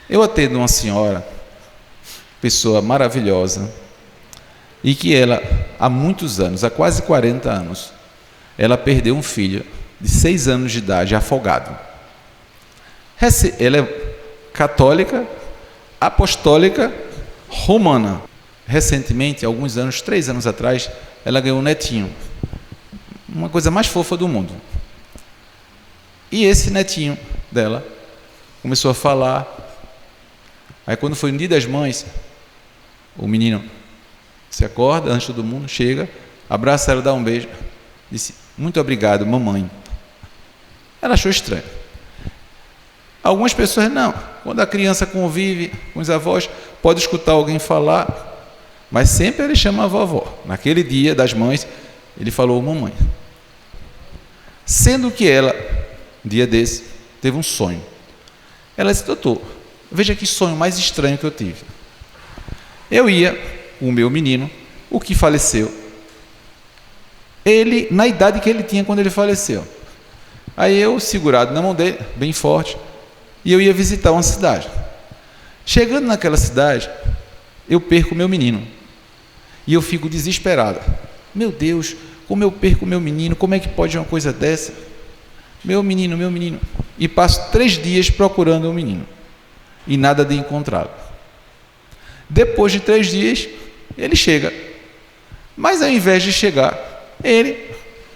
Eu atendo uma senhora, pessoa maravilhosa, e que ela, há muitos anos, há quase 40 anos, ela perdeu um filho de 6 anos de idade, afogado. Ela é católica, apostólica, romana. Recentemente, alguns anos, 3 anos atrás, ela ganhou um netinho. Uma coisa mais fofa do mundo. E esse netinho dela começou a falar. Aí quando foi no Dia das Mães, o menino se acorda antes de todo mundo, chega, abraça ela, dá um beijo, disse: muito obrigado, mamãe. Ela achou estranho. Algumas pessoas não. Quando a criança convive com os avós, pode escutar alguém falar, mas sempre ele chama a vovó. Naquele Dia das Mães, ele falou mamãe. Sendo que ela, um dia desse, teve um sonho. Ela disse: doutor, veja que sonho mais estranho que eu tive. Eu ia, o meu menino, o que faleceu, ele, na idade que ele tinha quando ele faleceu. Aí eu, segurado na mão dele, bem forte, e eu ia visitar uma cidade. Chegando naquela cidade, eu perco meu menino. E eu fico desesperado. Meu Deus, como eu perco meu menino? Como é que pode uma coisa dessa? Meu menino, meu menino. E passo 3 dias procurando o menino. E nada de encontrá-lo. Depois de 3 dias, ele chega. Mas ao invés de chegar,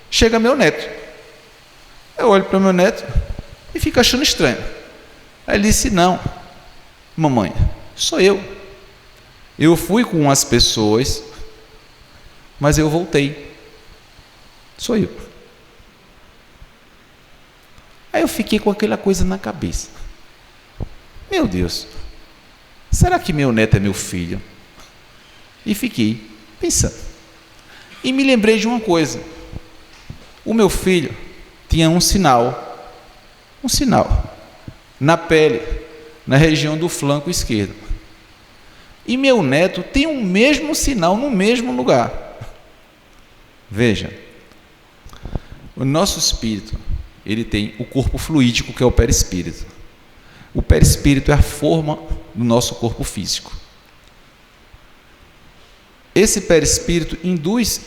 chega meu neto. Eu olho para o meu neto e fico achando estranho. Aí ele disse: não, mamãe, sou eu. Eu fui com as pessoas, mas eu voltei. Sou eu. Aí eu fiquei com aquela coisa na cabeça. Meu Deus, será que meu neto é meu filho? E fiquei pensando. E me lembrei de uma coisa. O meu filho tinha um sinal na pele, na região do flanco esquerdo. E meu neto tem o mesmo sinal no mesmo lugar. Veja, o nosso espírito, ele tem o corpo fluídico, que é o perispírito. O perispírito é a forma do nosso corpo físico. Esse perispírito induz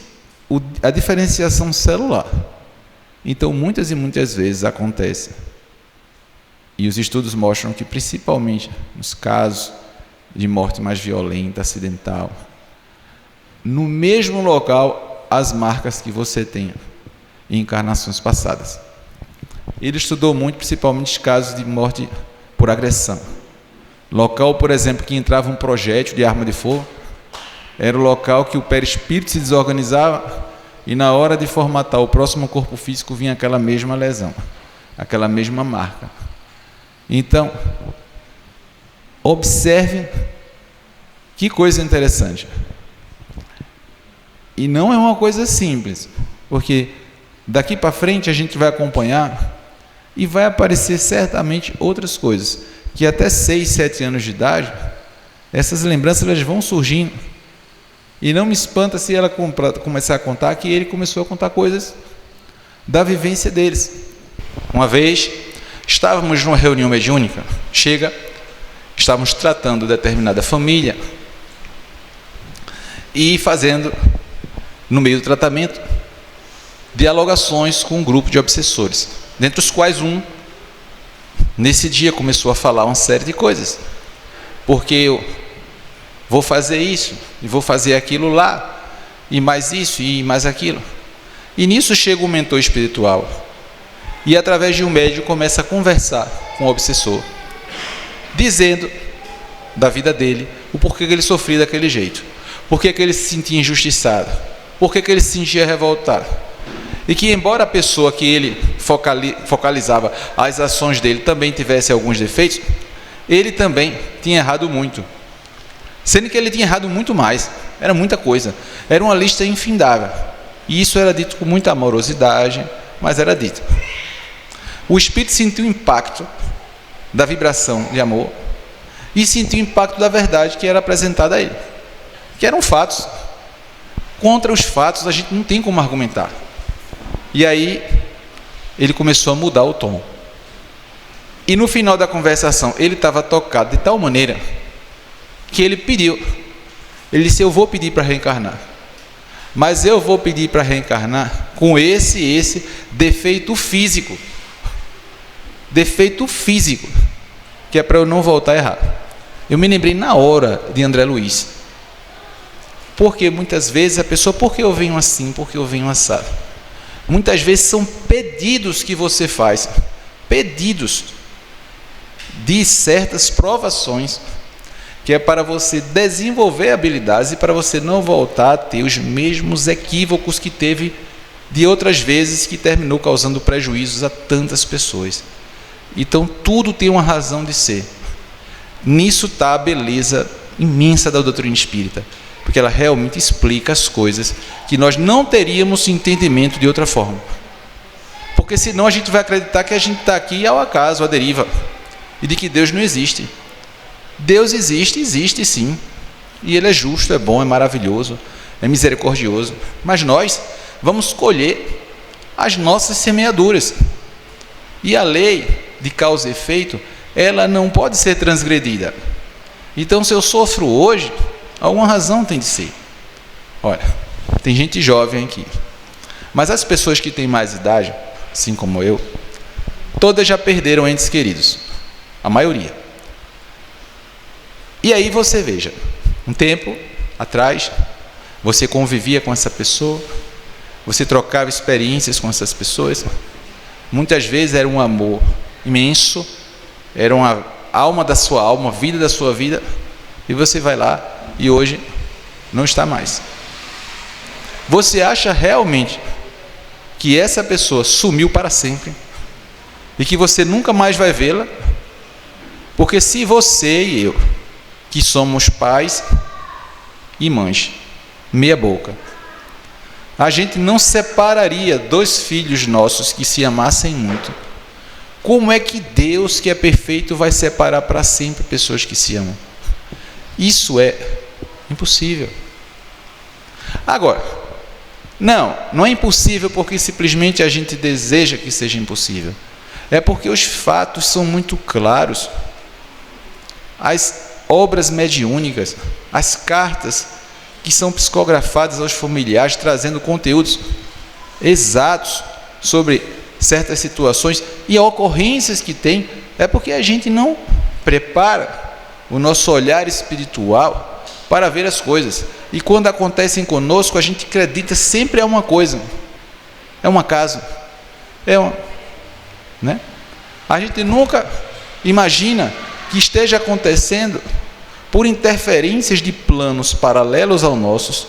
a diferenciação celular. Então, muitas e muitas vezes acontece, e os estudos mostram que, principalmente nos casos de morte mais violenta, acidental, no mesmo local, as marcas que você tem em encarnações passadas. Ele estudou muito, principalmente os casos de morte por agressão. Local, por exemplo, que entrava um projétil de arma de fogo, era o local que o perispírito se desorganizava e na hora de formatar o próximo corpo físico vinha aquela mesma lesão, aquela mesma marca. Então, observe que coisa interessante. E não é uma coisa simples, porque daqui para frente a gente vai acompanhar e vai aparecer certamente outras coisas, que até 6, 7 anos de idade, essas lembranças elas vão surgindo. E não me espanta se ela começar a contar que ele começou a contar coisas da vivência deles. Uma vez, estávamos numa reunião mediúnica, estávamos tratando determinada família e fazendo, no meio do tratamento, dialogações com um grupo de obsessores, dentre os quais nesse dia, começou a falar uma série de coisas, porque eu vou fazer isso, e vou fazer aquilo lá, e mais isso, e mais aquilo. E nisso chega um mentor espiritual, e através de um médium começa a conversar com o obsessor, dizendo da vida dele, o porquê que ele sofria daquele jeito, porquê que ele se sentia injustiçado, porquê que ele se sentia revoltado. E que embora a pessoa que ele focalizava as ações dele também tivesse alguns defeitos, ele também tinha errado muito. Sendo que ele tinha errado muito mais, era muita coisa, era uma lista infindável. E isso era dito com muita amorosidade, mas era dito. O espírito sentiu o impacto da vibração de amor e sentiu o impacto da verdade que era apresentada a ele, que eram fatos. Contra os fatos a gente não tem como argumentar. E aí ele começou a mudar o tom. E no final da conversação, ele estava tocado de tal maneira que ele pediu. Ele disse: eu vou pedir para reencarnar, mas eu vou pedir para reencarnar com esse defeito físico. Defeito físico, que é para eu não voltar a errar. Eu me lembrei na hora de André Luiz. Porque muitas vezes a pessoa, por que eu venho assim, por que eu venho assado? Muitas vezes são pedidos que você faz, pedidos de certas provações, que é para você desenvolver habilidades e para você não voltar a ter os mesmos equívocos que teve de outras vezes, que terminou causando prejuízos a tantas pessoas. Então tudo tem uma razão de ser. Nisso está a beleza imensa da doutrina espírita, porque ela realmente explica as coisas que nós não teríamos entendimento de outra forma. Porque senão a gente vai acreditar que a gente está aqui ao acaso, à deriva, e de que Deus não existe. Deus existe, existe sim, e Ele é justo, é bom, é maravilhoso, é misericordioso, mas nós vamos colher as nossas semeaduras, e a lei de causa e efeito, ela não pode ser transgredida. Então, se eu sofro hoje, alguma razão tem de ser. Olha, tem gente jovem aqui, mas as pessoas que têm mais idade, assim como eu, todas já perderam entes queridos, a maioria. E aí você veja, um tempo atrás, você convivia com essa pessoa, você trocava experiências com essas pessoas, muitas vezes era um amor imenso, era uma alma da sua alma, vida da sua vida, e você vai lá e hoje não está mais. Você acha realmente que essa pessoa sumiu para sempre e que você nunca mais vai vê-la? Porque se você e eu, que somos pais e mães, meia boca, a gente não separaria dois filhos nossos que se amassem muito, como é que Deus, que é perfeito, vai separar para sempre pessoas que se amam? Isso é impossível. Agora, não é impossível porque simplesmente a gente deseja que seja impossível. É porque os fatos são muito claros. As obras mediúnicas, as cartas que são psicografadas aos familiares, trazendo conteúdos exatos sobre certas situações e ocorrências que tem, é porque a gente não prepara o nosso olhar espiritual para ver as coisas. E quando acontecem conosco, a gente acredita sempre é uma coisa, é um acaso, né? A gente nunca imagina que esteja acontecendo por interferências de planos paralelos aos nossos,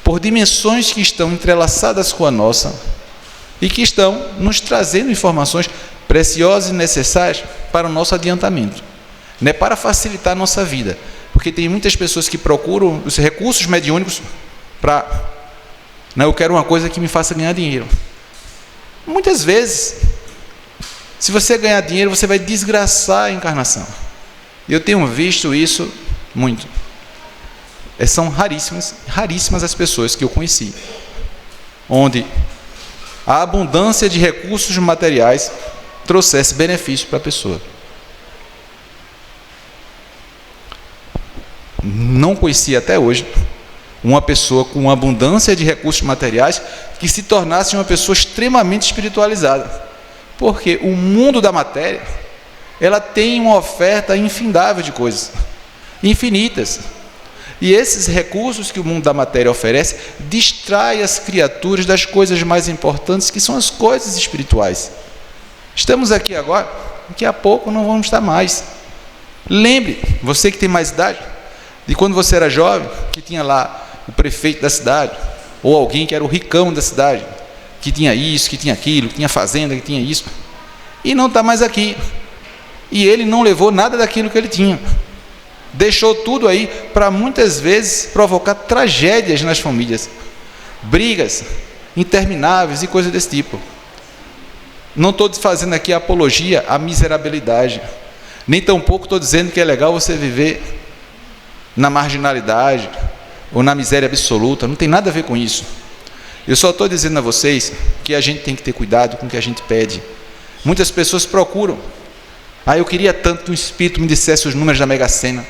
por dimensões que estão entrelaçadas com a nossa e que estão nos trazendo informações preciosas e necessárias para o nosso adiantamento, né? Para facilitar a nossa vida, porque tem muitas pessoas que procuram os recursos mediúnicos para, eu quero uma coisa que me faça ganhar dinheiro. Muitas vezes, se você ganhar dinheiro, você vai desgraçar a encarnação. Eu tenho visto isso muito. São raríssimas as pessoas que eu conheci, onde a abundância de recursos materiais trouxesse benefício para a pessoa. Não conheci até hoje uma pessoa com uma abundância de recursos materiais que se tornasse uma pessoa extremamente espiritualizada. Porque o mundo da matéria, ela tem uma oferta infindável de coisas, infinitas. E esses recursos que o mundo da matéria oferece, distrai as criaturas das coisas mais importantes, que são as coisas espirituais. Estamos aqui agora, daqui a pouco não vamos estar mais. Lembre, você que tem mais idade, de quando você era jovem, que tinha lá o prefeito da cidade, ou alguém que era o ricão da cidade, que tinha isso, que tinha aquilo, que tinha fazenda, que tinha isso, e não está mais aqui. E ele não levou nada daquilo que ele tinha. Deixou tudo aí para muitas vezes provocar tragédias nas famílias, brigas intermináveis e coisas desse tipo. Não estou fazendo aqui apologia à miserabilidade, nem tampouco estou dizendo que é legal você viver na marginalidade ou na miséria absoluta, não tem nada a ver com isso. Eu só estou dizendo a vocês que a gente tem que ter cuidado com o que a gente pede. Muitas pessoas procuram Eu queria tanto que um espírito me dissesse os números da Mega Sena.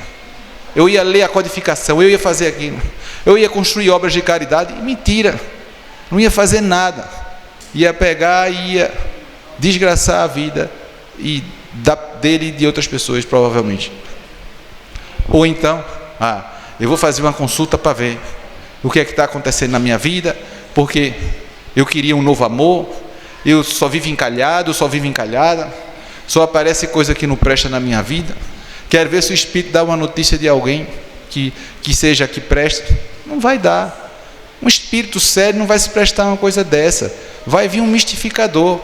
Eu ia ler a codificação, eu ia fazer aquilo. Eu ia construir obras de caridade. E mentira, não ia fazer nada. Ia pegar e ia desgraçar a vida dele e de outras pessoas, provavelmente. Ou então, eu vou fazer uma consulta para ver o que é que está acontecendo na minha vida, porque eu queria um novo amor, eu só vivo encalhado, só vivo encalhada, só aparece coisa que não presta na minha vida. Quero ver se o Espírito dá uma notícia de alguém que preste. Não vai dar. Um espírito sério não vai se prestar a uma coisa dessa. Vai vir um mistificador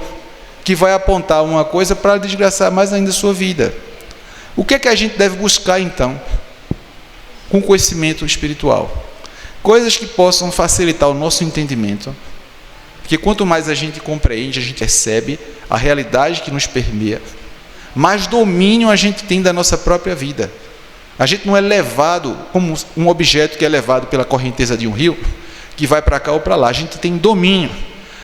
que vai apontar uma coisa para desgraçar mais ainda a sua vida. O que é que a gente deve buscar, então, com conhecimento espiritual? Coisas que possam facilitar o nosso entendimento, porque quanto mais a gente compreende, a gente percebe a realidade que nos permeia, mais domínio a gente tem da nossa própria vida. A gente não é levado como um objeto que é levado pela correnteza de um rio, que vai para cá ou para lá. A gente tem domínio.